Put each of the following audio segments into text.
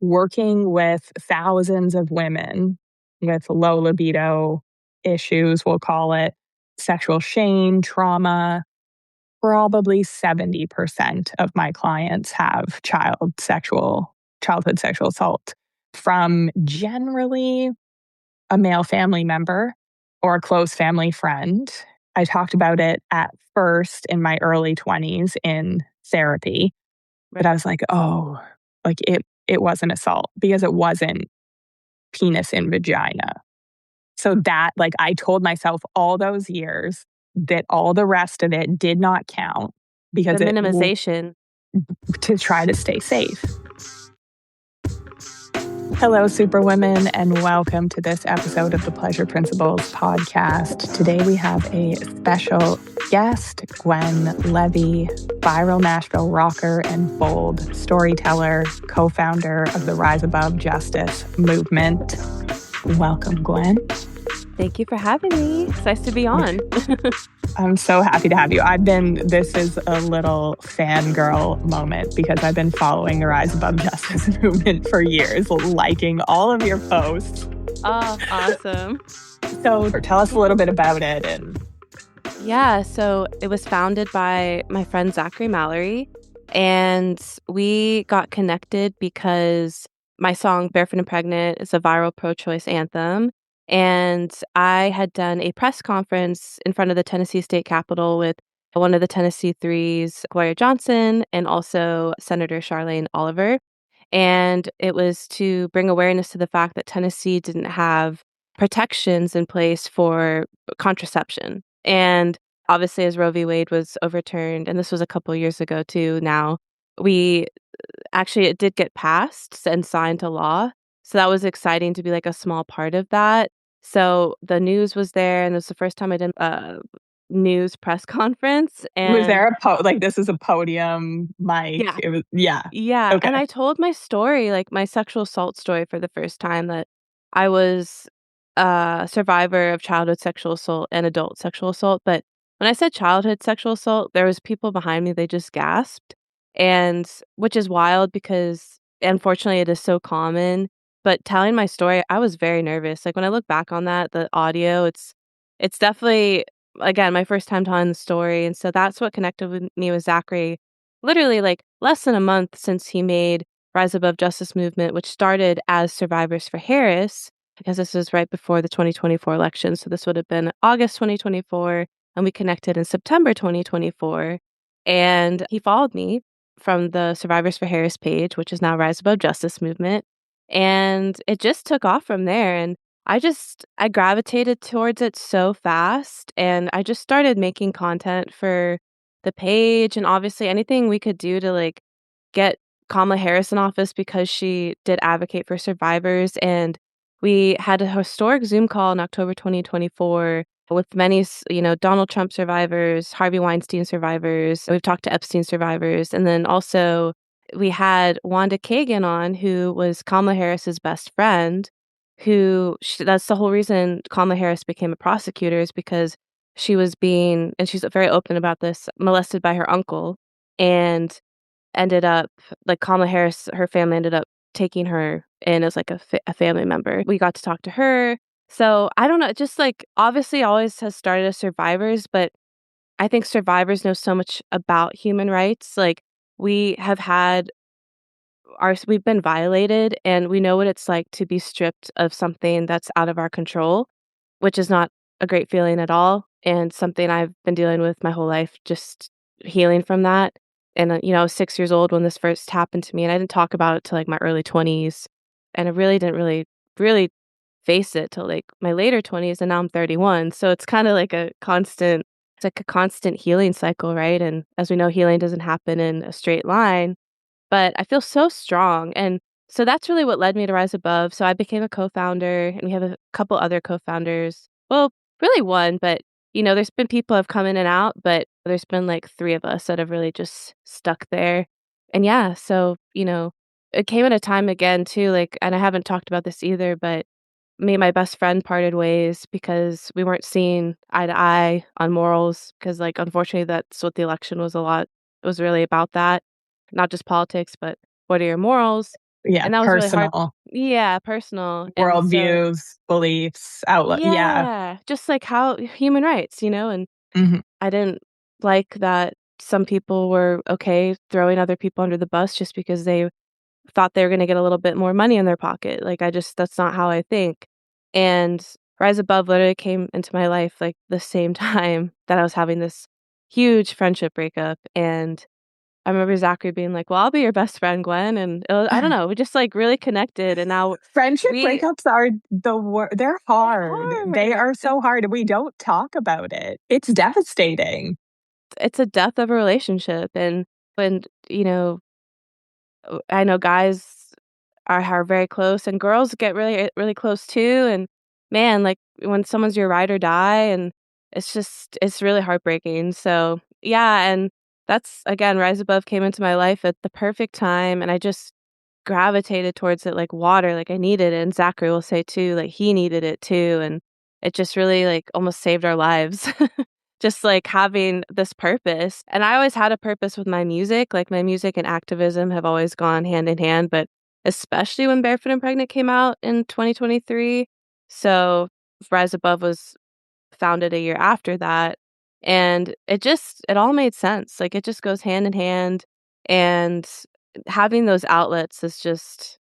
working with thousands of women with low libido issues, we'll call it, sexual shame, trauma. Probably 70% of my clients have childhood sexual assault from generally a male family member or a close family friend. I talked about it at first in my early 20s in therapy, but I was like, oh, like it wasn't assault because it wasn't penis in vagina. So that, like, I told myself all those years that all the rest of it did not count because The minimization. to try to stay safe. Hello, Superwomen, and welcome to this episode of the Pleasure Principles podcast. Today we have a special guest, Gwen Levey, viral Nashville rocker and bold storyteller, co-founder of the Rise Above Justice movement. Welcome, Gwen. Thank you for having me. It's nice to be on. I'm so happy to have you. This is a little fangirl moment because I've been following the Rise Above Justice movement for years, liking all of your posts. Oh, awesome. So tell us a little bit about it. Yeah, so it was founded by my friend Zachary Mallory, and we got connected because my song Barefoot and Pregnant is a viral pro-choice anthem. And I had done a press conference in front of the Tennessee State Capitol with one of the Tennessee Threes, Gloria Johnson, and also Senator Charlene Oliver. And it was to bring awareness to the fact that Tennessee didn't have protections in place for contraception. And obviously, as Roe v. Wade was overturned, and this was a couple years ago too now, it did get passed and signed to law. So that was exciting to be like a small part of that. So the news was there, and it was the first time I did a news press conference. And was there this is a podium mic? Yeah. It was, yeah. Yeah. Okay. And I told my story, like my sexual assault story for the first time, that I was a survivor of childhood sexual assault and adult sexual assault. But when I said childhood sexual assault, there was people behind me, they just gasped. And which is wild because unfortunately it is so common. But telling my story, I was very nervous. Like when I look back on that, the audio, it's definitely, again, my first time telling the story. And so that's what connected with me with Zachary. Literally like less than a month since he made Rise Above Justice movement, which started as Survivors for Harris, because this was right before the 2024 election. So this would have been August 2024, and we connected in September 2024. And he followed me from the Survivors for Harris page, which is now Rise Above Justice movement. And it just took off from there. And I gravitated towards it so fast. And I just started making content for the page, and obviously anything we could do to like get Kamala Harris in office because she did advocate for survivors. And we had a historic Zoom call in October 2024 with many, Donald Trump survivors, Harvey Weinstein survivors. We've talked to Epstein survivors. And then also we had Wanda Kagan on, who was Kamala Harris's best friend, that's the whole reason Kamala Harris became a prosecutor, is because she was being, and she's very open about this, molested by her uncle, and ended up, like Kamala Harris, her family ended up taking her in as like a family member. We got to talk to her. So I don't know, just like obviously always has started as survivors, but I think survivors know so much about human rights. Like we've been violated, and we know what it's like to be stripped of something that's out of our control, which is not a great feeling at all, and something I've been dealing with my whole life, just healing from that. And I was 6 years old when this first happened to me, and I didn't talk about it till like my early 20s, and I really didn't really face it till like my later 20s, and now I'm 31. So it's kind of like a constant healing cycle, right? And as we know, healing doesn't happen in a straight line. But I feel so strong. And so that's really what led me to Rise Above. So I became a co-founder, and we have a couple other co-founders. Well, really one, but there's been people have come in and out, but there's been like three of us that have really just stuck there. And yeah, so, it came at a time again too, like, and I haven't talked about this either, but me and my best friend parted ways because we weren't seeing eye to eye on morals. Because like, unfortunately, that's what the election was a lot. It was really about that. Not just politics, but what are your morals? Yeah, and that was really hard. personal Yeah, personal, and so worldviews, beliefs, outlook. Yeah. yeah, just like how human rights, and Mhm. I didn't like that some people were okay throwing other people under the bus just because they thought they were gonna get a little bit more money in their pocket. Like, that's not how I think. And Rise Above literally came into my life, like, the same time that I was having this huge friendship breakup, and I remember Zachary being like, "Well, I'll be your best friend, Gwen," and I don't know, we just, like, really connected, and now Friendship we breakups are they're they're hard. They hard. are so hard, and we don't talk about it. It's devastating. It's a death of a relationship, and when, I know guys are very close, and girls get really, really close too, and man, like, when someone's your ride or die, and it's really heartbreaking, so, yeah, and that's again, Rise Above came into my life at the perfect time, and I just gravitated towards it like water, like, I needed it, and Zachary will say too, like, he needed it too, and it just really, like, almost saved our lives. Just, like, having this purpose, and I always had a purpose with my music, like, my music and activism have always gone hand in hand, but especially when Barefoot and Pregnant came out in 2023, so Rise Above was founded a year after that, and it all made sense, like, it just goes hand in hand, and having those outlets is just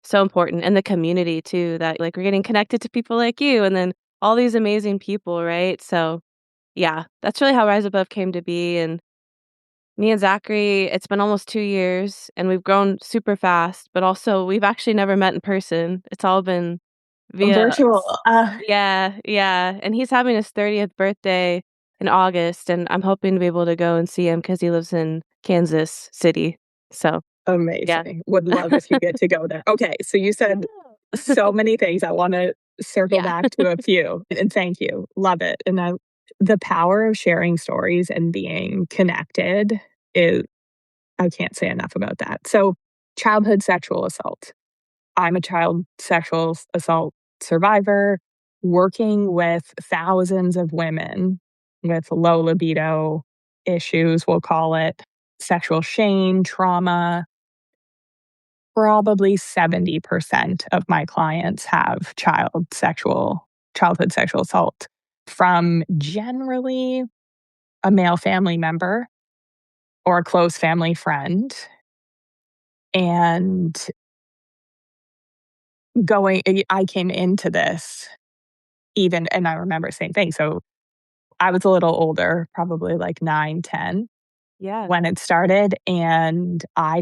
so important, and the community too, that, like, we're getting connected to people like you, and then all these amazing people, right? So, yeah, that's really how Rise Above came to be, and me and Zachary, it's been almost 2 years, and we've grown super fast, but also we've actually never met in person. It's all been via Virtual. s Yeah, yeah, and he's having his 30th birthday in August, and I'm hoping to be able to go and see him because he lives in Kansas City. So, yeah. Amazing. Would love if you get to go there. Okay, so you said Yeah. so many things. I wanna circle Yeah. back to a few, and thank you. Love it, and the power of sharing stories and being connected is I can't say enough about that. So, childhood sexual assault. I'm a child sexual assault survivor working with thousands of women with low libido issues, we'll call it, sexual shame, trauma. Probably 70% of my clients have childhood sexual assault from generally a male family member or a close family friend. And I came into this even, and I remember same thing. So I was a little older, probably like 9, 10 Yeah, when it started. And I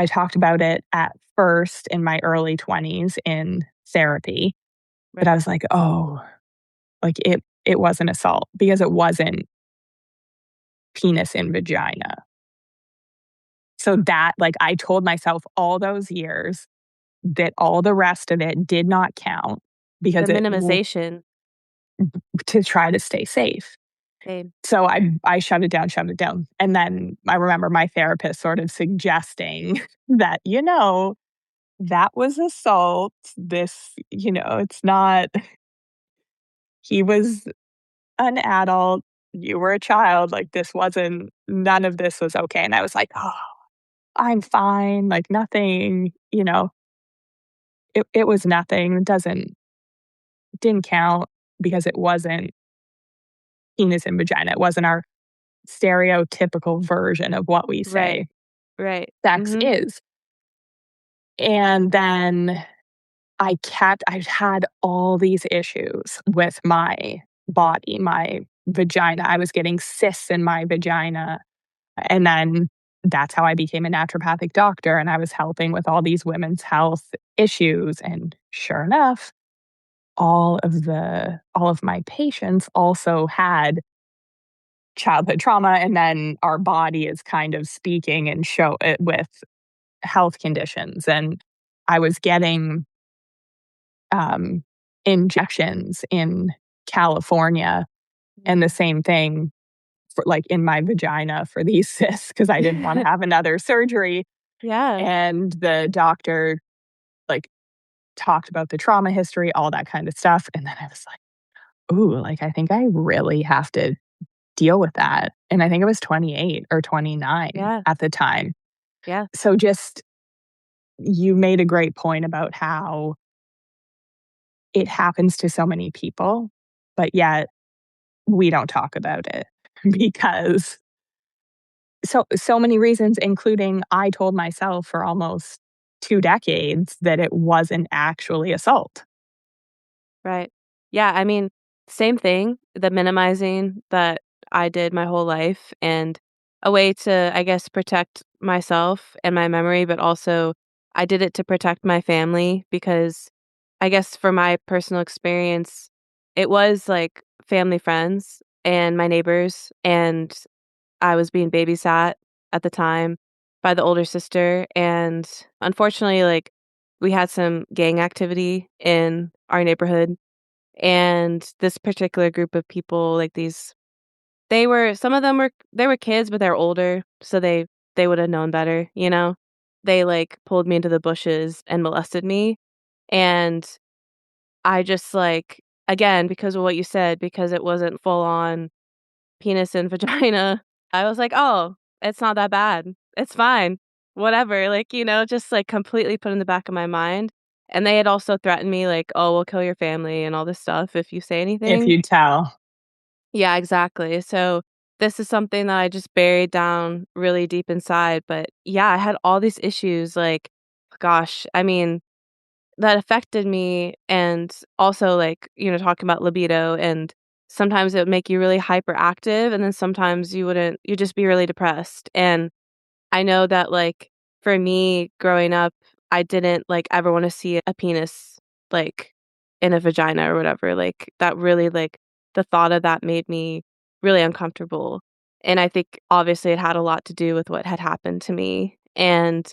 talked about it at first in my early 20s in therapy, but I right. was like, oh, like it wasn't assault because it wasn't penis in vagina. So that, like, I told myself all those years that all the rest of it did not count The because minimization. to try to stay safe. Same. So I shut it down. And then I remember my therapist sort of suggesting that, that was assault. This, it's not, he was an adult, you were a child, like this wasn't, none of this was okay. And I was like, oh, I'm fine, like nothing, it was nothing. Didn't count because it wasn't penis and vagina. It wasn't our stereotypical version of what we Right, say right. sex Mhm. is. And then I've had all these issues with my body, my vagina. I was getting cysts in my vagina. And then that's how I became a naturopathic doctor. And I was helping with all these women's health issues. And sure enough, all of my patients also had childhood trauma. And then our body is kind of speaking and show it with health conditions. And I was getting injections in California and the Mhm. same thing for like in my vagina for these cysts because I didn't want to have another surgery. Yeah, And the doctor like talked about the trauma history, all that kind of stuff. And then I was like, ooh, like I think I really have to deal with that. And I think it was 28 or 29 yeah, at the time. yeah. So just you made a great point about how it happens to so many people, but yet we don't talk about it because so many reasons, including I told myself for almost 2 decades that it wasn't actually assault. Right. Yeah, I mean, same thing, the minimizing that I did my whole life and a way to, I guess, protect myself and my memory, but also I did it to protect my family because I guess for my personal experience, it was like family friends and my neighbors, and I was being babysat at the time by the older sister. And unfortunately, like, we had some gang activity in our neighborhood, and this particular group of people, like these, they were, some of them were, they were kids, but they're older, so they would have known better, you know? They like pulled me into the bushes and molested me. And I just like, again, because of what you said, because it wasn't full on penis and vagina, I was like, "Oh, it's not that bad. It's fine. Whatever." Like, just like completely put in the back of my mind. And they had also threatened me like, "Oh, we'll kill your family and all this stuff if you say If anything." you tell. Yeah, exactly. So this is something that I just buried down really deep inside. But yeah, I had all these issues like, gosh, I mean, that affected me. And also like, talking about libido, and sometimes it would make you really hyperactive, and then sometimes you'd just be really depressed. And I know that, like, for me growing up, I didn't, like, ever wanna see a penis, like, in a vagina or whatever, like, that really, like, the thought of that made me really uncomfortable, and I think, obviously, it had a lot to do with what had happened to me, and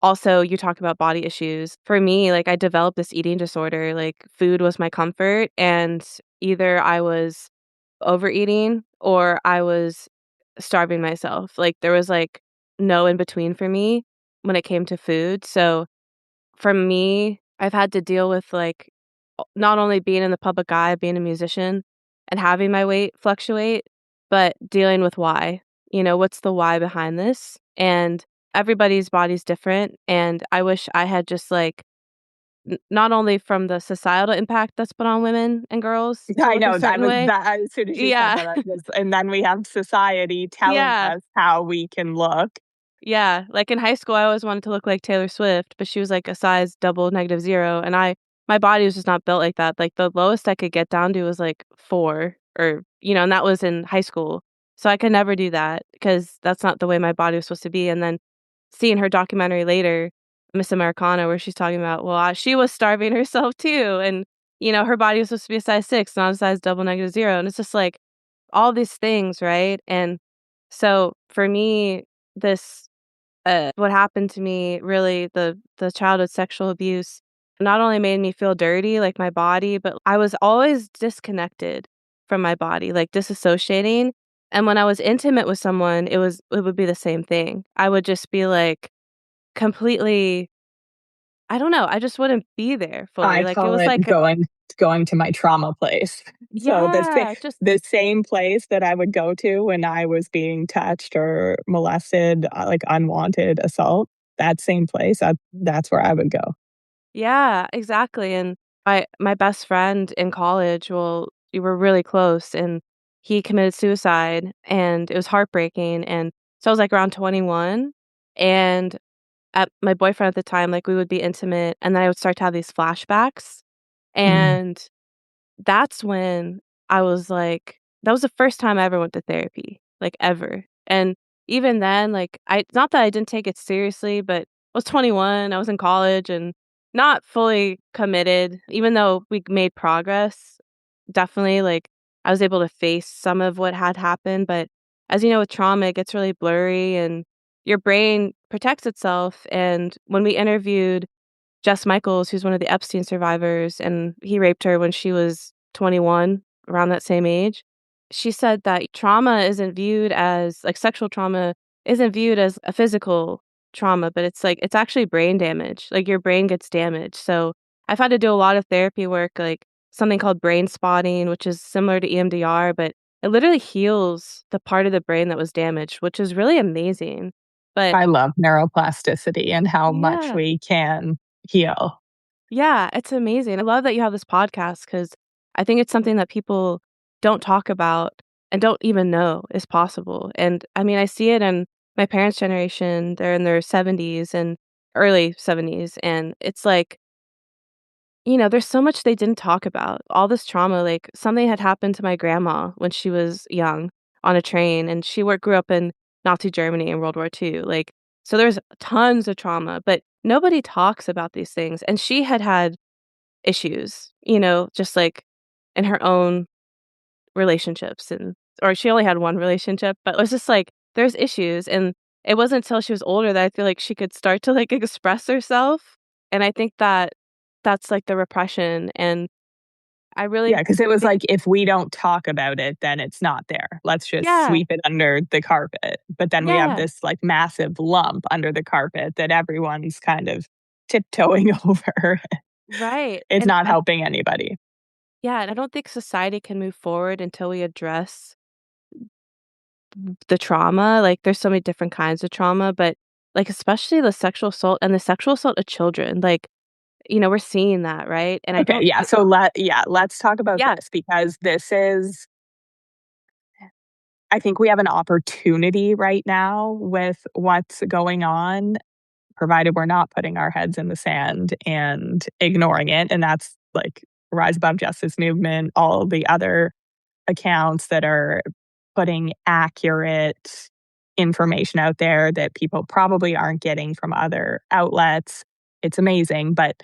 also, you talk about body issues. For me, like, I developed this eating disorder, like, food was my comfort, and either I was overeating or I was starving myself. Like, there was, like, no in between for me when it came to food. So, for me, I've had to deal with, like, not only being in the public eye, being a musician and having my weight fluctuate, but dealing with why. What's the why behind this? And everybody's body's different, and I wish I had just, like, not only from the societal impact that's put on women and girls to I look a know, that certain was way. that as soon as you said Yeah. that, I just and then we have society telling Yeah. us how we can look. Yeah, like, in high school, I always wanted to look like Taylor Swift, but she was, like, a size double negative 0, and my body was just not built like that. Like, the lowest I could get down to was, like, 4, or and that was in high school. So I could never do that because that's not the way my body was supposed to be. And then seeing her documentary later, Miss Americana, where she's talking about, well, she was starving herself too, and, her body was supposed to be a size 6, not a size double negative 0, and it's just, like, all these things, right? And so for me, this what happened to me, really, the childhood sexual abuse not only made me feel dirty, like my body, but I was always disconnected from my body, like disassociating. And when I was intimate with someone, it would be the same thing. I would just be like completely, I don't know, I just wouldn't be there fully. I Like, it call was it like, going to my trauma place. So yeah, just the same place that I would go to when I was being touched or molested, like unwanted assault, that same place, that's where I would go. yeah, exactly. And my best friend in college, well, we were really close, and he committed suicide, and it was heartbreaking. And so I was like around 21, and at my boyfriend at the time, like, we would be intimate, and then I would start to have these flashbacks. Mhm. And that's when I was like, that was the first time I ever went to therapy, like, ever. And even then, like, I, not that I didn't take it seriously, but I was 21, I was in college and not fully committed, even though we made progress. Definitely, like, I was able to face some of what had happened, but as you know, with trauma, it gets really blurry and your brain protects itself. And when we interviewed Jess Michaels, who's one of the Epstein survivors, and he raped her when she was 21, around that same age. She said that trauma isn't viewed as, like, sexual trauma isn't viewed as a physical trauma, but it's like, it's actually brain damage. Like, your brain gets damaged. So I've had to do a lot of therapy work, like something called brain spotting, which is similar to EMDR, but it literally heals the part of the brain that was damaged, which is really amazing. But I love neuroplasticity and how much yeah. we can heal. Yeah, it's amazing. I love that you have this podcast because I think it's something that people don't talk about and don't even know is possible. And I mean, I see it in my parents' generation. They're in their 70s and early 70s. And it's like, there's so much they didn't talk about. All this trauma, like something had happened to my grandma when she was young on a train, and she grew up in Nazi Germany in World War II. Like, so there's tons of trauma, but nobody talks about these things. And she had issues, just like in her own relationships or she only had one relationship, but it was just like there's issues. And it wasn't until she was older that I feel like she could start to like express herself. And I think that that's like the repression. And I really Yeah, because it was think, like, if we don't talk about it, then it's not there. Let's just yeah, sweep it under the carpet. But then we have yeah, this like massive lump under the carpet that everyone's kind of tiptoeing over. right. It's And not helping anybody. yeah, and I don't think society can move forward until we address the trauma. Like there's so many different kinds of trauma, but like especially the sexual assault and the sexual assault of children. Like, we're seeing that, right? And I Okay, don't yeah, so let's talk about yeah, this because this is I think we have an opportunity right now with what's going on, provided we're not putting our heads in the sand and ignoring it, and that's like Rise Above Justice Movement, all the other accounts that are putting accurate information out there that people probably aren't getting from other outlets. It's amazing, but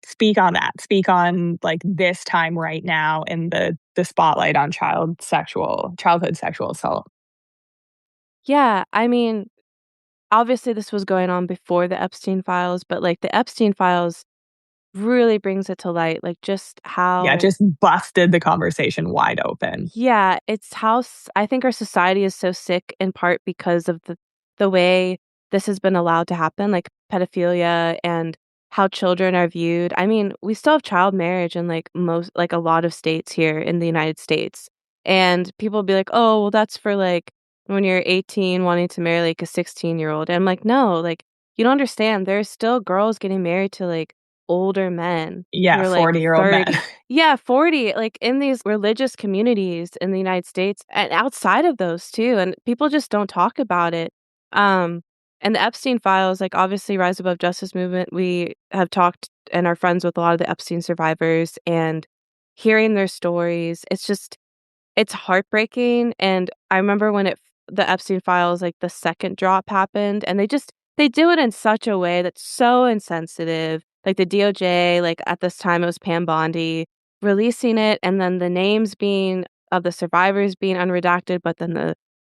speak on that. Speak on like this time right now in the spotlight on childhood sexual assault. yeah, I mean, obviously this was going on before the Epstein files, but like the Epstein files really brings it to light, like just Yeah, how just busted the conversation wide open. yeah, it's how I think our society is so sick in part because of the way this has been allowed to happen, like pedophilia and how children are viewed. I mean, we still have child marriage in like a lot of states here in the United States. And people be like, "Oh, well that's for like when you're 18 wanting to marry like a 16-year-old." And I'm like, "No, like you don't understand. There's still girls getting married to like older men who Yeah, are like 40-year-old men. 30." Yeah, 40, like, in these religious communities in the United States and outside of those too, and people just don't talk about it. Um, and the Epstein files, like, obviously Rise Above Justice Movement, we have talked and are friends with a lot of the Epstein survivors, and hearing their stories, it's heartbreaking. And I remember when the Epstein files, like, the second drop happened, and they do it in such a way that's so insensitive. Like, the DOJ, like, at this time, it was Pam Bondi releasing it, and then the names being of the survivors being unredacted, but then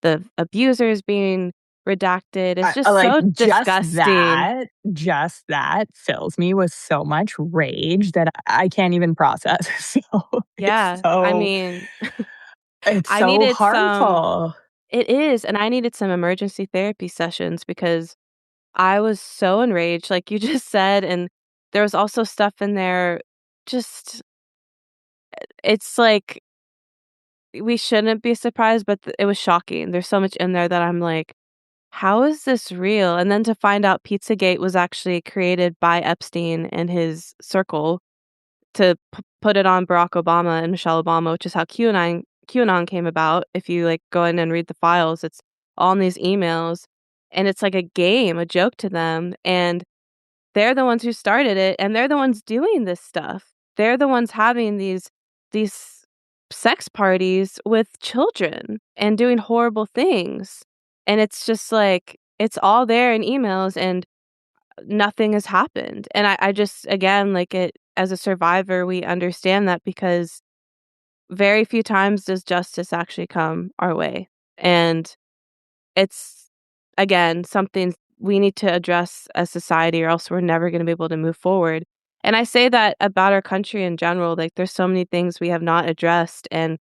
the abusers being redacted. It's I just like, so disgusting. just that fills me with so much rage that I can't even process. So, it's Yeah, I so mean, it's I so needed some harmful. it is, and I needed some emergency therapy sessions because I was so enraged, like you just said, and there was also stuff in there just it's like we shouldn't be surprised, but it was shocking. There's so much in there that I'm like, "How is this real?" And then to find out Pizzagate was actually created by Epstein and his circle to put it on Barack Obama and Michelle Obama, which is how QAnon came about. If you, like, go in and read the files, it's all in these emails, and it's like a game, a joke to them, and they're the ones who started it, and they're the ones doing this stuff. They're the ones having these sex parties with children and doing horrible things, and it's just like it's all there in emails, and nothing has happened, and I just again, like, it as a survivor, we understand that because very few times does justice actually come our way, and it's, again, something we need to address as society or else we're never gonna be able to move forward. And I say that about our country in general, like, there's so many things we have not addressed and,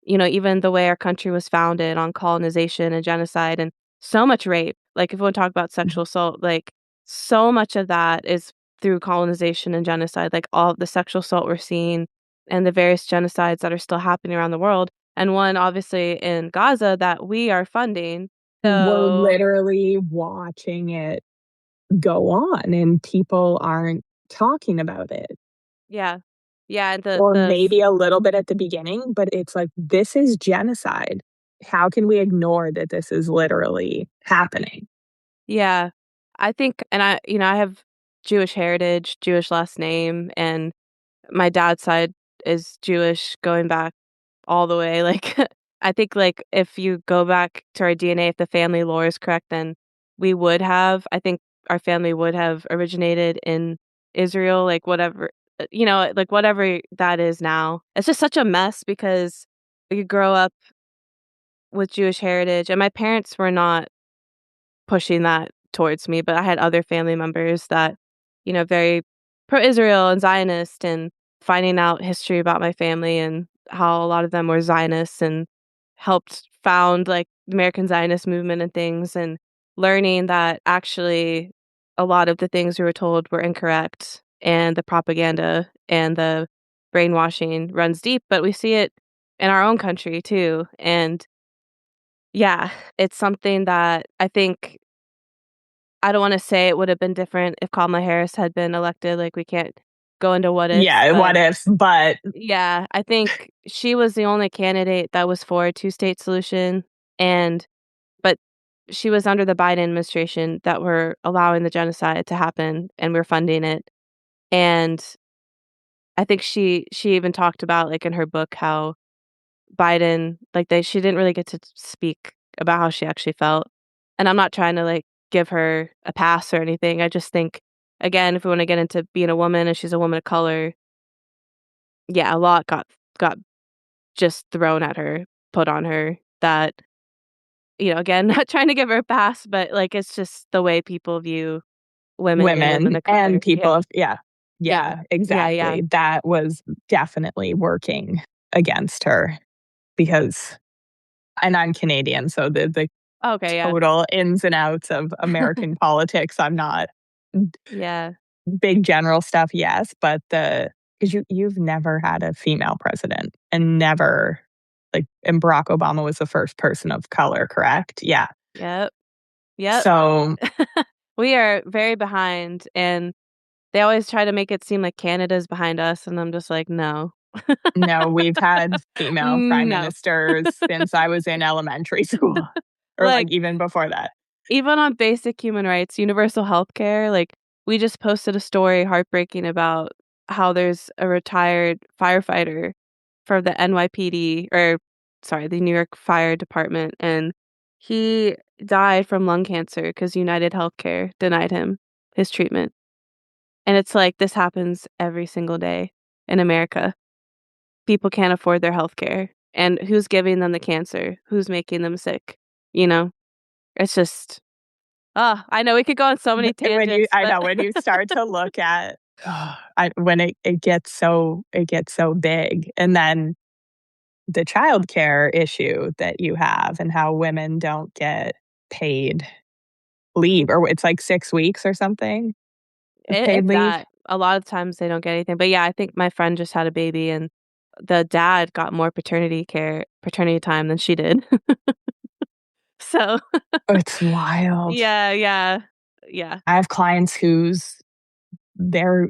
even the way our country was founded on colonization and genocide and so much rape. Like, if we wanna talk about sexual assault, like, so much of that is through colonization and genocide, like, all the sexual assault we're seeing and the various genocides that are still happening around the world, and one obviously in Gaza that we are funding. we're So, literally watching it go on and people aren't talking about it. yeah. Yeah, and Or maybe a little bit at the beginning, but it's like, this is genocide. How can we ignore that this is literally happening? yeah. I think and I have Jewish heritage, Jewish last name, and my dad's side is Jewish going back all the way, like, I think, like, if you go back to our DNA, if the family lore is correct, then I think our family would have originated in Israel, like, whatever, like, whatever that is now. It's just such a mess because you grow up with Jewish heritage, and my parents were not pushing that towards me, but I had other family members that, very pro-Israel and Zionist and finding out history about my family and how a lot of them were Zionists and helped found like the American Zionist movement and things and learning that actually a lot of the things we were told were incorrect and the propaganda and the brainwashing runs deep, but we see it in our own country too. And yeah, it's something that I don't wanna say it would have been different if Kamala Harris had been elected, like, we can't go into what ifs, Yeah, but what if? But yeah, I think she was the only candidate that was for a two-state solution, and but she was under the Biden administration that were allowing the genocide to happen, and we're funding it, and I think she even talked about, like, in her book how Biden she didn't really get to speak about how she actually felt, and I'm not trying to, like, give her a pass or anything, I just think, again, if we wanna get into being a woman and she's a woman of color, yeah, a lot got just thrown at her, put on her that, again, not trying to give her a pass, but, like, it's just the way people view women and women women of and color. people Yeah. of yeah, Yeah. yeah, Yeah, yeah. exactly. That was definitely working against her because and I'm Canadian, so the Okay, yeah. total ins and outs of American politics, I'm not Yeah. big general stuff, yes, but the because you've never had a female president and never like and Barack Obama was the first person of color, correct? Yeah. Yep. Yep. So, We are very behind, and they always try to make it seem like Canada's behind us, and I'm just like, "No." no, we've had female prime No. ministers since I was in elementary school or like Like, even before that. even on basic human rights, universal healthcare, like, we just posted a story heartbreaking about how there's a retired firefighter for the NYPD or sorry, the New York Fire Department, and he died from lung cancer because United Healthcare denied him his treatment. And it's like, this happens every single day in America. People can't afford their healthcare, and who's giving them the cancer? Who's making them sick? You know? It's just I know we could go on so many When you tangents, I but know when you start to look at when it gets so big and then the childcare issue that you have and how women don't get paid leave or it's like 6 weeks or something of if paid leave. that, a lot of times they don't get anything, but yeah, I think my friend just had a baby, and the dad got more paternity time than she did. So, It's wild. yeah, yeah, yeah, I have clients whose they're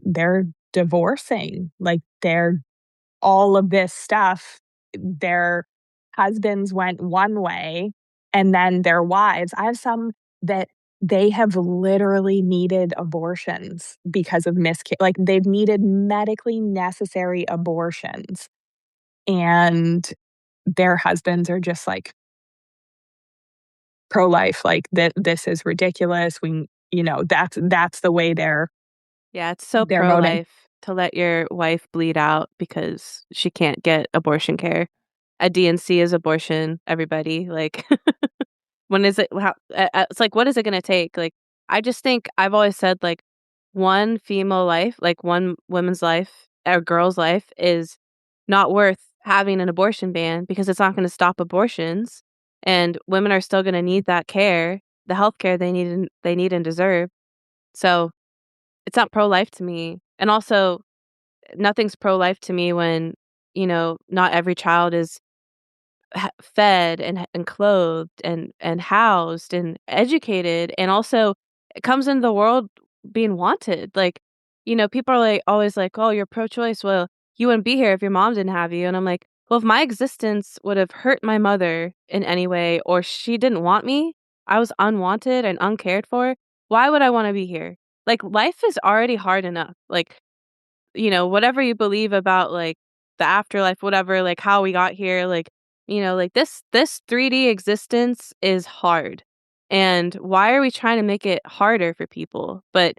divorcing, like, they're all of this stuff, their husbands went one way, and then their wives I have some that they have literally needed abortions because of like, they've needed medically necessary abortions, and their husbands are just, like, pro-life, like, this is ridiculous, that's the way yeah, it's so they're voting. pro-life to let your wife bleed out because she can't get abortion care. A DNC is abortion, everybody, like when is it how it's like, what is it gonna take? Like, I just think I've always said, like, one female life, like, one woman's life or girl's life is not worth having an abortion ban because it's not gonna stop abortions, and women are still gonna need that care, the health care they need and deserve. So, it's not pro-life to me, and also, nothing's pro-life to me when, not every child is fed and clothed and housed and educated, and also it comes into the world being wanted. Like, people are like always like, "Oh, you're pro-choice." Well, you wouldn't be here if your mom didn't have you. And I'm like, well, if my existence would have hurt my mother in any way, or she didn't want me, I was unwanted and uncared for, why would I want to be here? Like, life is already hard enough. Like, whatever you believe about, like, the afterlife, whatever, like, how we got here, like, like, this 3D existence is hard, and why are we trying to make it harder for people? But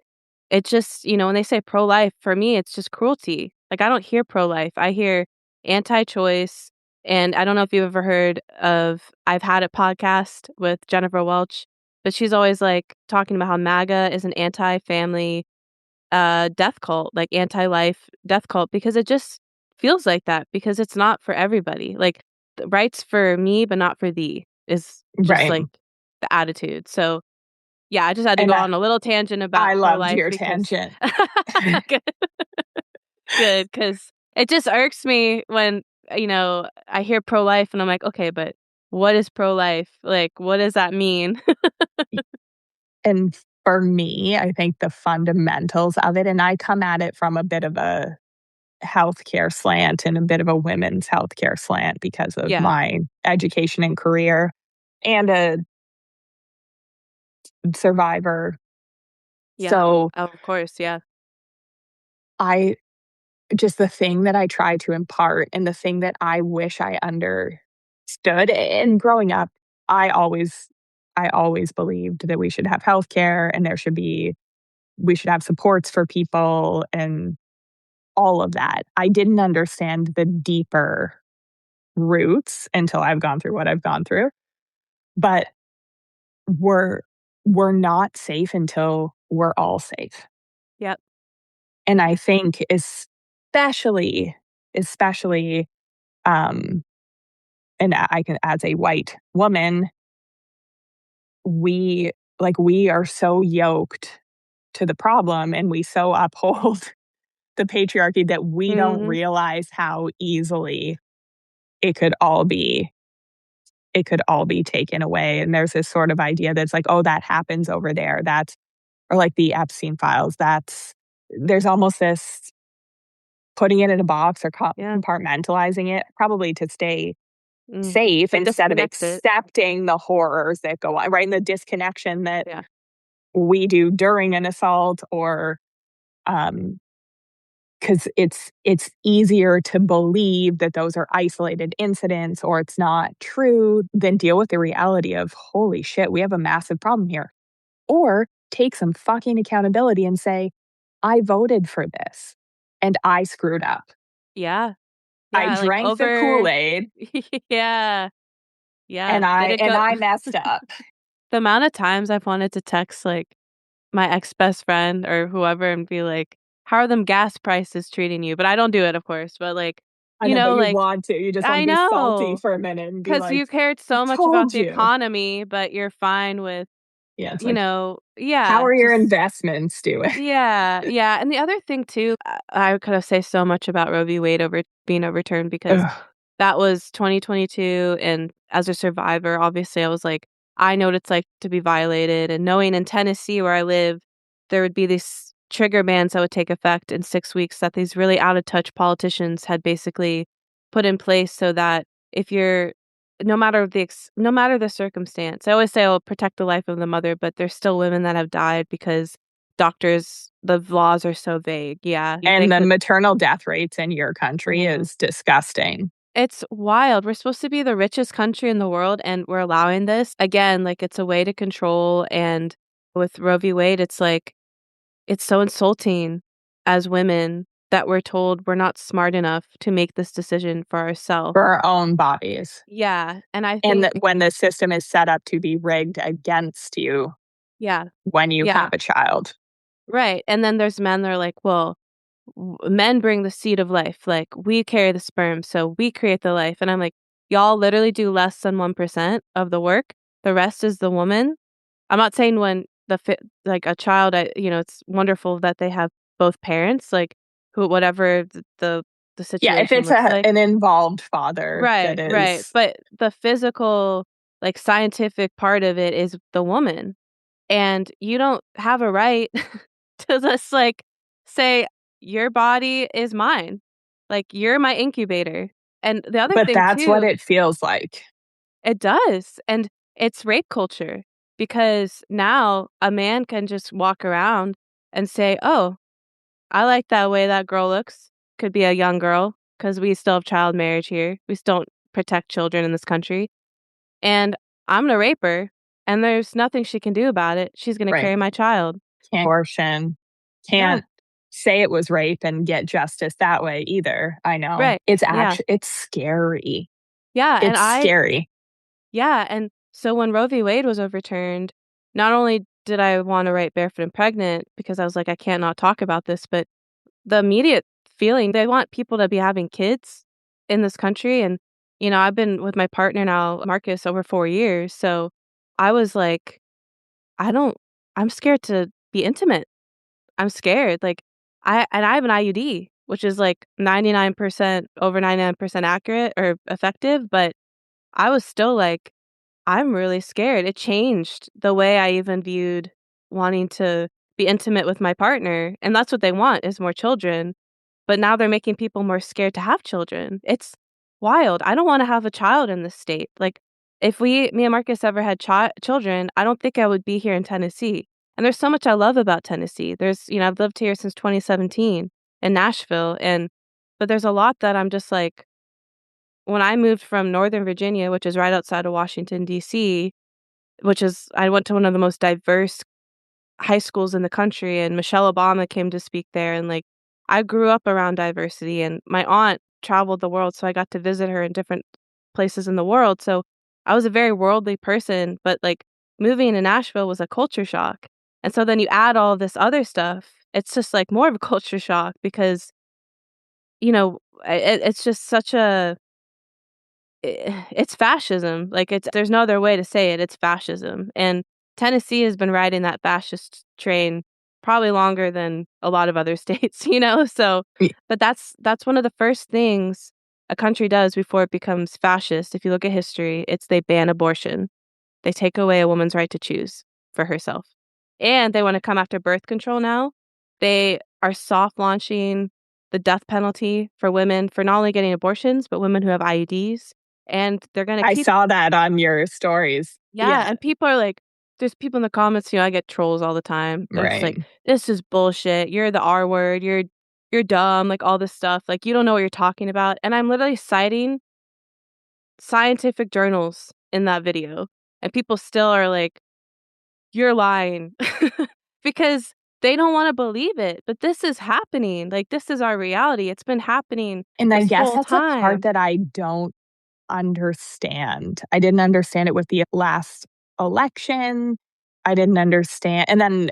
it just, when they say pro-life, for me, it's just cruelty. Like, I don't hear pro-life, I hear anti-choice. And I don't know if you've ever heard of I've Had It podcast with Jennifer Welch, but she's always, like, talking about how MAGA is an anti-family death cult, like anti-life death cult, because it just feels like that, because it's not for everybody. Like, the rights for me, but not for thee is just Right. like the attitude. So yeah, I just had to And go on a little tangent I about loved pro-life your because tangent. good, good, because it just irks me when I hear pro-life and I'm like, okay, but what is pro-life? Like, what does that mean? And for me, I think the fundamentals of it, and I come at it from a bit of a healthcare slant and a bit of a women's healthcare slant because of Yeah, my education and career and a survivor. yeah, So of course, yeah, I just the thing that I try to impart and the thing that I wish I understood and growing up, I always I always believed that we should have healthcare and we should have supports for people and all of that. I didn't understand the deeper roots until I've gone through what I've gone through. But we're we're not safe until we're all safe. yep, And I think especially um and I can as a white woman, we are so yoked to the problem and we so uphold the patriarchy that we don't hmm, realize how easily it could all be it could all be taken away. And there's this sort of idea that's like, oh, that happens over there. That's or like the Epstein files. There's almost this putting it in a box or yeah, compartmentalizing it, probably to stay safe to instead of disconnect it, accepting the horrors that go on, right? And the disconnection that yeah. we do during an assault or um, because it's easier to believe that those are isolated incidents or it's not true than deal with the reality of holy shit, we have a massive problem here. Or take some fucking accountability and say, I voted for this and I screwed up. Yeah. I Yeah, like, drank the over Kool-Aid yeah, yeah. and Did it and go I messed up. the amount of times I've wanted to text, like, my ex-best friend or whoever and be like, "How are them gas prices treating you?" But I don't do it, of course, but, like, I know, but you like, want to. You just want to I be salty know, for a minute and be 'cause like, you cared I so much about told the you. economy, but you're fine with, Yeah, it's like, how yeah, are your just investments doing? yeah, yeah, and the other thing too, I could have say so much about Roe v. Wade being overturned because Ugh. that was 2022, and as a survivor, obviously, I was like, I know what it's like to be violated, and knowing in Tennessee where I live, there would be these trigger bans that would take effect in 6 weeks that these really out of touch politicians had basically put in place so that if you're no matter the circumstance, I always say, "Oh, protect the life of the mother," but there's still women that have died because the laws are so vague. Yeah, they And the could maternal death rates in your country yeah. is disgusting. It's wild. We're supposed to be the richest country in the world, and we're allowing this. Again, like, it's a way to control, and with Roe v. Wade, it's like, it's so insulting as women that we're told we're not smart enough to make this decision for ourselves. For our own bodies. Yeah, and I And think that when the system is set up to be rigged against you yeah, when you have yeah, a child. right, and then there's men that are like, "Well, men bring the seed of life, like, we carry the sperm, so we create the life," and I'm like, "Y'all literally do less than 1% of the work, the rest is the woman." I'm not saying when like, a child, it's wonderful that they have both parents, like, who whatever the the Yeah, if situation it's looks like. an involved father that Right, right, is. but the physical, like, scientific part of it is the woman, and you don't have a right to just, like, say, "Your body is mine." Like, "You're my incubator." And the other But thing that's what too, it feels like. it does, and it's rape culture because now a man can just walk around and say, "Oh, I like that way that girl looks." Could be a young girl because we still have child marriage here. We still don't protect children in this country. And I'm gonna rape her, and there's nothing she can do about it. She's gonna Right. carry my child. Can't abortion, Yeah, can't say it was rape and get justice that way either. I know. right. Yeah. It's scary. Yeah, and It's I scary. yeah, and so when Roe v. Wade was overturned, not only did I wanna write Barefoot and Pregnant because I was like, "I can't not talk about this," but the immediate feeling, they want people to be having kids in this country, and, I've been with my partner now, Marcus, over 4 years, so I was like, "I don't I'm scared to be intimate." I'm scared, like, I have an IUD, which is, like, 99% over 99% accurate or effective, but I was still like, "I'm really scared." It changed the way I even viewed wanting to be intimate with my partner, and that's what they want is more children, but now they're making people more scared to have children. It's wild. I don't wanna have a child in this state. Like, if me and Marcus ever had children, I don't think I would be here in Tennessee. And there's so much I love about Tennessee. I've lived here since 2017 in Nashville, but there's a lot that I'm just like, when I moved from Northern Virginia, which is right outside of Washington, DC, I went to one of the most diverse high schools in the country, and Michelle Obama came to speak there, and, like, I grew up around diversity, and my aunt traveled the world, so I got to visit her in different places in the world, so I was a very worldly person, but, like, moving to Nashville was a culture shock, and so then you add all this other stuff, it's just, like, more of a culture shock because, it's just such a it's fascism, like, there's no other way to say it, it's fascism, and Tennessee has been riding that fascist train probably longer than a lot of other states, so Y but that's one of the first things a country does before it becomes fascist. If you look at history, it's they ban abortion. They take away a woman's right to choose for herself, and they wanna come after birth control now. They are soft launching the death penalty for women for not only getting abortions, but women who have IUDs, and they're gonna I keep. saw that on your stories. Yeah, Yeah, and people are like there's people in the comments, I get trolls all the time. They're just right. like, "This is bullshit. You're the R word. You're dumb," like, all this stuff, like, "You don't know what you're talking about," and I'm literally citing scientific journals in that video, and people still are like, "You're lying." Because they don't wanna believe it, but this is happening, like, this is our reality. It's been happening And I this guess whole that's a part time. that I don't understand. I didn't understand it with the last election. I didn't understand, and then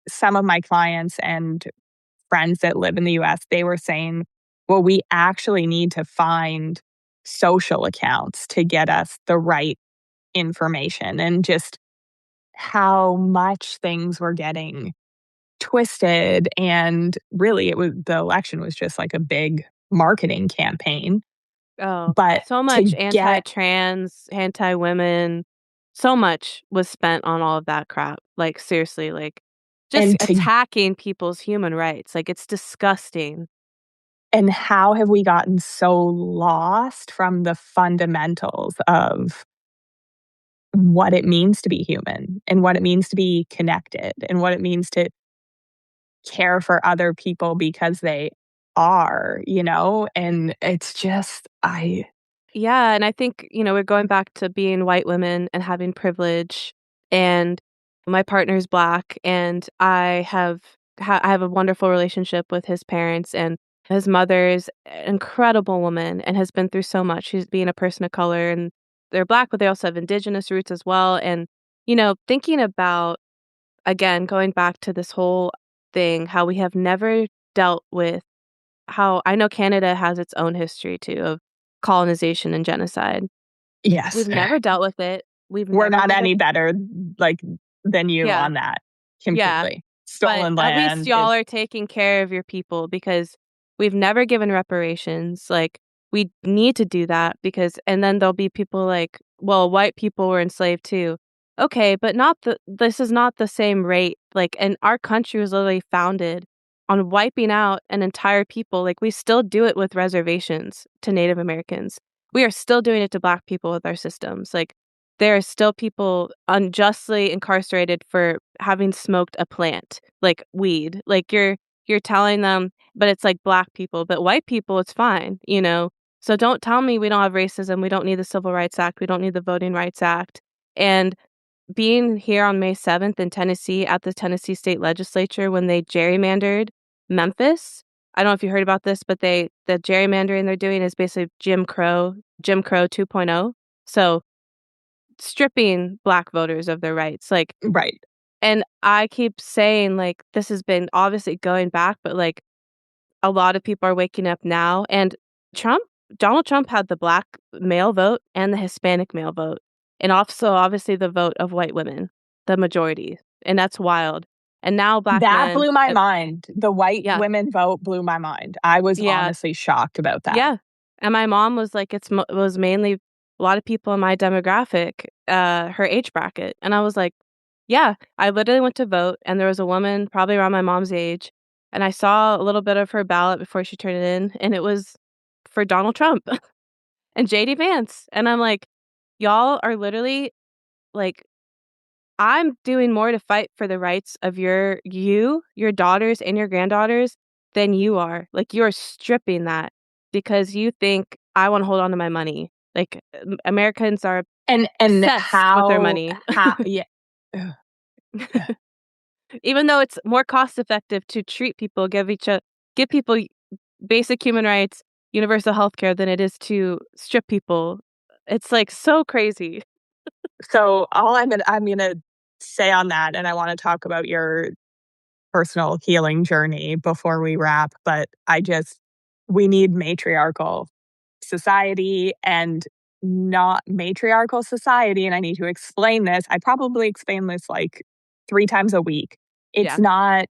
some of my clients and friends that live in the US, they were saying, "Well, we actually need to find social accounts to get us the right information," and just how much things were getting twisted, and really the election was just like a big marketing campaign, Oh, but so much to get anti-trans, anti-women, so much was spent on all of that crap, like, seriously, like, just and to attacking people's human rights, like, it's disgusting. and how have we gotten so lost from the fundamentals of what it means to be human and what it means to be connected and what it means to care for other people because they are, and it's just Yeah, and I think, we're going back to being white women and having privilege, and my partner's Black, and I have a wonderful relationship with his parents, and his mother is an incredible woman and has been through so much. She's being a person of color, and they're Black, but they also have indigenous roots as well, and, thinking about, again, going back to this whole thing, how we have never dealt with how I know Canada has its own history too of colonization and genocide. yes. We've never dealt with it. We've We're never not made a. any better, like, than you Yeah, on that yeah, completely. but Stolen at least land y'all is are taking care of your people because We've never given reparations. Like, we need to do that because and then there'll be people like, well, white people were enslaved too. Okay, but not this is not the same rate. Like, and our country was literally founded on wiping out an entire people. Like, we still do it with reservations to Native Americans. We are still doing it to Black people with our systems. Like, there are still people unjustly incarcerated for having smoked a plant, like weed. Like, you're telling them, but it's like Black people, but white people, it's fine, you know? So don't tell me we don't have racism, we don't need the Civil Rights Act, we don't need the Voting Rights Act. And being here on May 7th in Tennessee at the Tennessee State Legislature when they gerrymandered Memphis. I don't know if you heard about this, but the gerrymandering they're doing is basically Jim Crow 2.0. So stripping Black voters of their rights. Like, Right. and I keep saying, like, this has been obviously going back, but like a lot of people are waking up now. And Donald Trump had the Black male vote and the Hispanic male vote. And also, obviously, the vote of white women, the majority. And that's wild. And now Black That men. blew my mind. The white Yeah. women vote blew my mind. I was Yeah. honestly shocked about that. Yeah. And my mom was like, it was mainly a lot of people in my demographic, her age bracket. And I was like, yeah, I literally went to vote and there was a woman probably around my mom's age. And I saw a little bit of her ballot before she turned it in. And it was for Donald Trump and JD Vance. And I'm like, y'all are literally like, I'm doing more to fight for the rights of your daughters and your granddaughters than you are. Like, you are stripping that because you think I want to hold on to my money. Like, Americans are And obsessed with their money. how yeah. Even though it's more cost effective to treat people, give people basic human rights, universal health care than it is to strip people. It's like so crazy. So all I'm gonna say on that, and I want to talk about your personal healing journey before we wrap, but we need matriarchal society and not matriarchal society. And I need to explain this. I probably explain this like 3 times a week. It's Yeah. not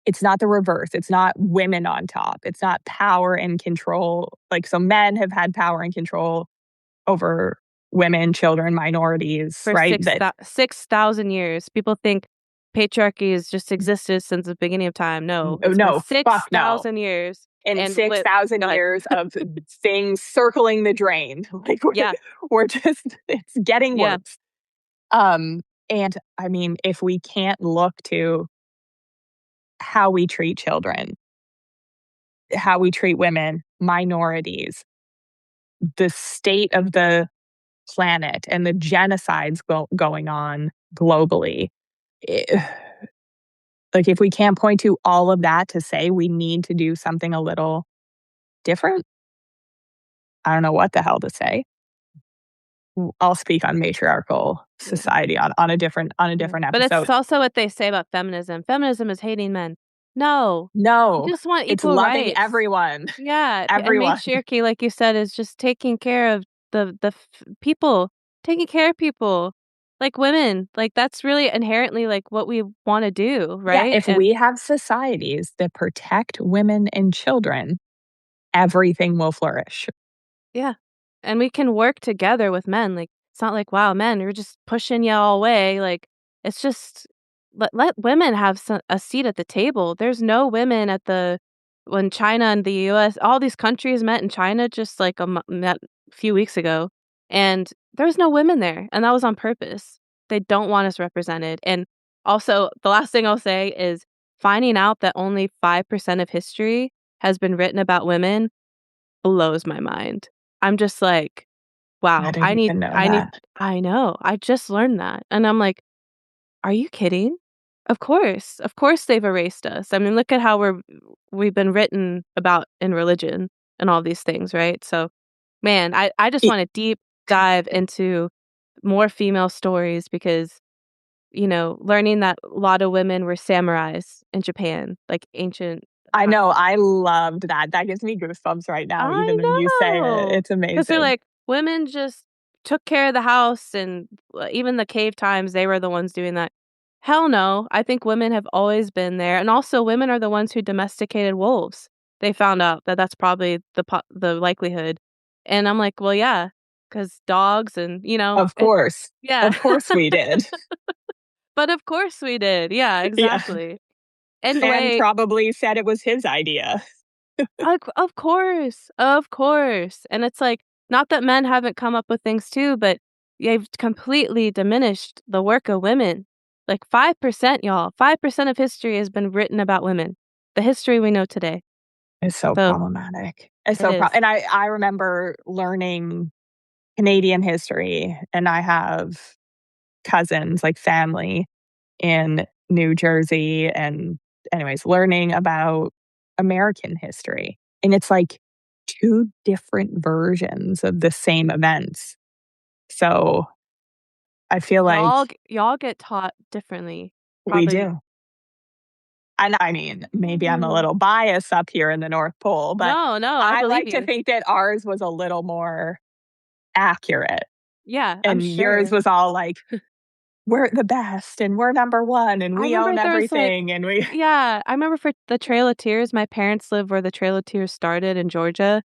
it's not the reverse. It's not women on top. It's not power and control. Like, so men have had power and control over women, children, minorities, For right? That 6,000 years. People think patriarchy has just existed since the beginning of time. No, it's been no, fuck no. 6,000 years. In And six go thousand ahead. years of things circling the drain, like Yeah. we're just it's getting Yeah. worse. And I mean, if we can't look to how we treat children, how we treat women, minorities, the state of the planet, and the genocides going on globally, eh, like, if we can't point to all of that to say we need to do something a little different, I don't know what the hell to say. I'll speak on matriarchal Yeah. society on a different Yeah. But episode. it's also what they say about feminism. Feminism is hating men. No. We No, just want it's equal loving rights. everyone, Yeah, and everyone. matriarchy, like you said, is just taking care of people, taking care of people, like women. Like, that's really inherently like what we want to do, Yeah, right? if And we have societies that protect women and children, everything will flourish. yeah, and we can work together with men. Like, it's not like, wow, men, you're just pushing you all away. Like, it's just let women have a seat at the table. There's no women at the when China and the U.S. all these countries met in China just like met a few weeks ago, and there's no women there, and that was on purpose. They don't want us represented. And also, the last thing I'll say is finding out that only 5% of history has been written about women blows my mind. I'm just like, I wow, didn't even know that. I know. I just learned that. And I'm like, are you kidding? Of course. Of course they've erased us. I mean, look at how we've been written about in religion and all these things, right? So, man, I just It want to deep dive into more female stories because, learning that a lot of women were samurais in Japan, like ancient I times. know, I loved that. That gives me goosebumps right now, I even when you say it. know, It's because 'Cause they're amazing. like, women just took care of the house and, even the cave times, they were the ones doing that. Hell no, I think women have always been there, and also women are the ones who domesticated wolves. they found out that that's probably the likelihood. And I'm like, well, yeah, because dogs and, Of course. yeah. Of course we did. But of course we did. Yeah, Yeah. exactly. And the And way probably said it was his idea. Of course, of course, and it's like, not that men haven't come up with things too, but they've completely diminished the work of women. Like 5%, y'all, 5% of history has been written about women, the history we know today. It's so So, problematic. It's it so is. and I remember learning Canadian history, and I have cousins, like family in New Jersey, and anyways, learning about American history. And it's like 2 different versions of the same events. So, I feel like Y'all get taught differently, we probably. do. And I mean, maybe I'm a Mhm. little biased up here in the North Pole, but No, no, I I believe like to you. think that ours was a little more accurate, Yeah, I'm and yours sure. was all like, "We're the best, and we're number 1, and I we remember own there was, like everything, and we." yeah, I remember for the Trail of Tears, my parents live where the Trail of Tears started in Georgia.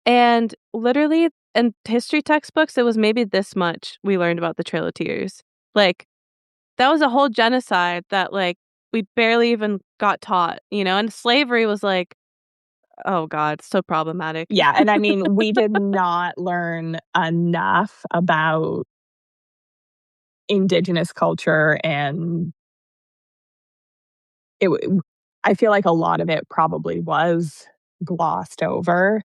And literally in history textbooks, it was maybe this much we learned about the Trail of Tears. Like, that was a whole genocide that, like, we barely even got taught, and slavery was like, oh god, so problematic. Yeah, and I mean, we did not learn enough about indigenous culture, and it w I feel like a lot of it probably was glossed over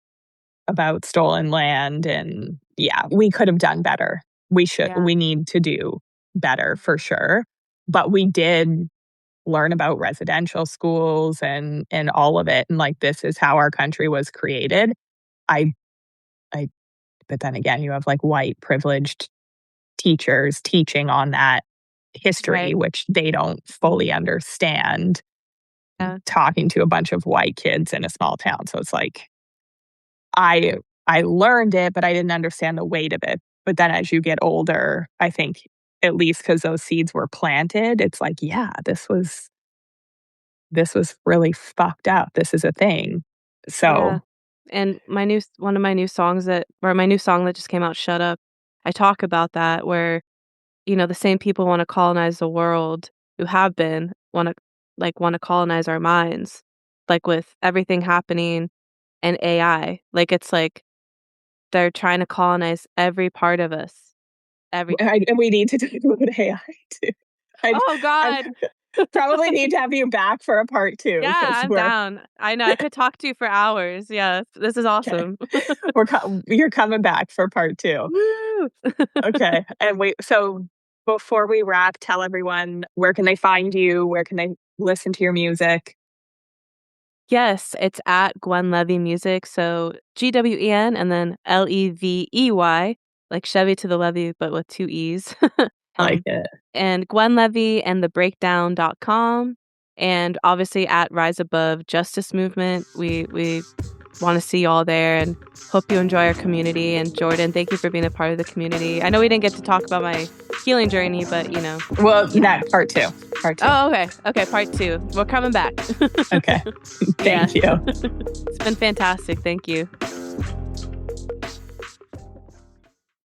about stolen land, and yeah, we could have done better. Yeah. We need to do better for sure, but we did learn about residential schools and all of it, and, like, this is how our country was created. I I but then again, you have, like, white privileged teachers teaching on that history, Right. which they don't fully understand, Yeah. talking to a bunch of white kids in a small town. So it's like, I I learned it, but I didn't understand the weight of it. But then as you get older, I think at least because those seeds were planted, it's like, yeah, this was really fucked up. This is a thing. Yeah. So, And one of my new songs my new song that just came out, "Shut Up," I talk about that where, the same people wanna colonize the world who have been, wanna colonize our minds, like, with everything happening in AI. Like, it's like they're trying to colonize every part of us. Everything. and we need to talk about AI too. I Oh I god. probably need to have you back for a part 2 Yeah, because I'm down. I know, I could talk to you for hours. Yeah, this is okay. awesome. You're coming back for part 2. Woo! Okay, and so before we wrap, tell everyone where can they find you? Where can they listen to your music? Yes, it's at Gwen Levey Music, so GWEN and then LEVEY, like Chevy to the levee, but with 2 E's. I like it. And Gwen Levey and thebreakdown.com, and obviously at Rise Above Justice Movement. We wanna see y'all there and hope you enjoy our community, and Jordan, thank you for being a part of the community. I know we didn't get to talk about my healing journey, but, Well, yeah. not part 2. Part 2. Oh, okay. Okay, part 2. We're coming back. Okay. Yeah. Thank you. It's been fantastic. Thank you.